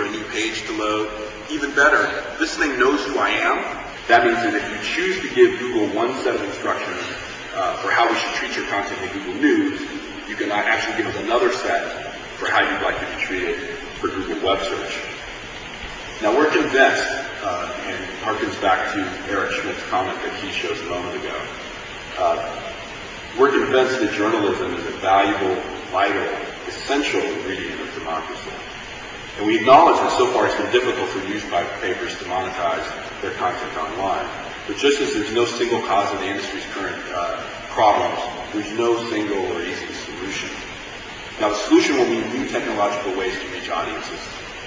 for a new page to load. Even better, this thing knows who I am. That means that if you choose to give Google one set of instructions for how we should treat your content in Google News, you can actually give us another set for how you'd like to be treated for Google Web Search. Now we're convinced, and harkens back to Eric Schmidt's comment that he showed a moment ago, we're convinced that journalism is a valuable, vital, essential ingredient of democracy. And we acknowledge that so far it's been difficult for newspapers to monetize their content online. But just as there's no single cause of the industry's current problems, there's no single or easy solution. Now the solution will mean new technological ways to reach audiences,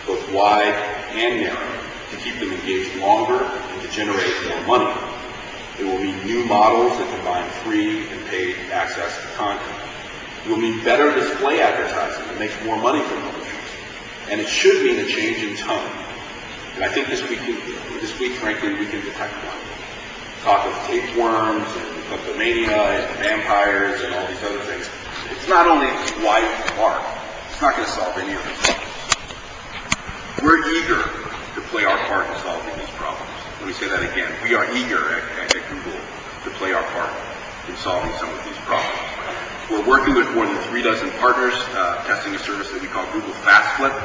both wide and narrow, to keep them engaged longer and to generate more money. It will mean new models that combine free and paid access to content. It will mean better display advertising that makes more money for publishers. And it should mean a change in tone. And I think this week, frankly, we can detect one. Talk of tapeworms and kleptomania and vampires and all these other things. It's not only white and dark. It's not going to solve any of these problems. We're eager to play our part in solving these problems. Let me say that again. We are eager at Google to play our part in solving some of these problems. We're working with more than 3 dozen partners, testing a service that we call Google Fast Flip,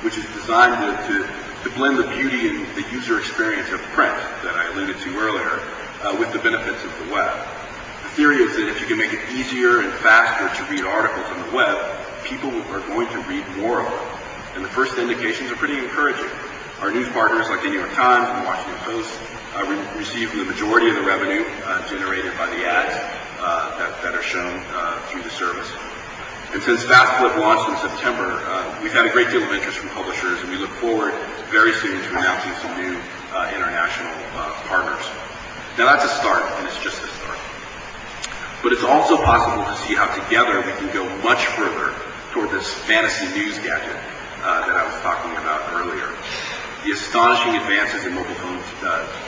which is designed to blend the beauty and the user experience of print that I alluded to earlier with the benefits of the web. The theory is that if you can make it easier and faster to read articles on the web, people are going to read more of them. And the first indications are pretty encouraging. Our news partners like the New York Times and the Washington Post receive the majority of the revenue generated by the ads that are shown through the service. And since Fast Flip launched in September, we've had a great deal of interest from publishers, and we look forward very soon to announcing some new international partners. Now that's a start, and it's just a start. But it's also possible to see how together we can go much further toward this fantasy news gadget that I was talking about earlier. The astonishing advances in mobile phone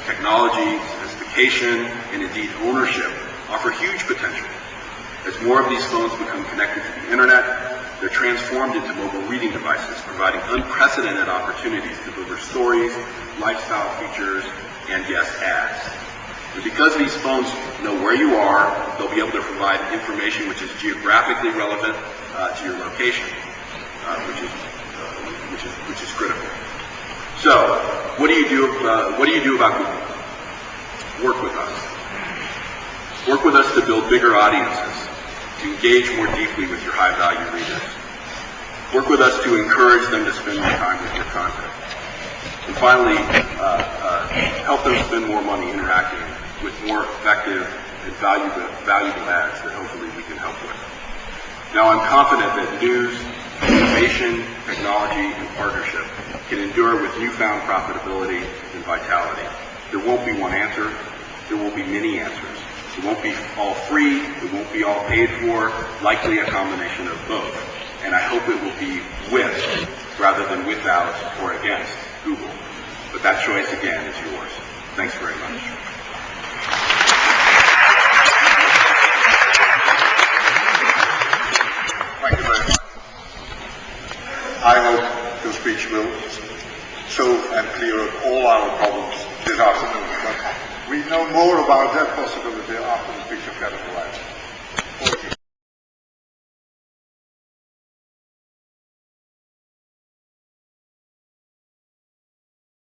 technology, sophistication, and indeed ownership offer huge potential. As more of these phones become connected to the internet, they're transformed into mobile reading devices, providing unprecedented opportunities to deliver stories, lifestyle features, and yes, ads. And because these phones know where you are, they'll be able to provide information which is geographically relevant to your location, which is critical. So, what do you do about Google? Work with us. Work with us to build bigger audiences, to engage more deeply with your high-value readers. Work with us to encourage them to spend more time with your content. And finally, help them spend more money interacting with more effective and valuable ads that hopefully we can help with. Now, I'm confident that news, innovation, technology, and partnership can endure with newfound profitability and vitality. There won't be one answer. There will be many answers. It won't be all free. It won't be all paid for. Likely a combination of both. And I hope it will be with rather than without or against Google. But that choice, again, is yours. Thanks very much. Thank you very much. I hope your speech will solve and clear up all our problems this afternoon. But we know more about that possibility after the picture category.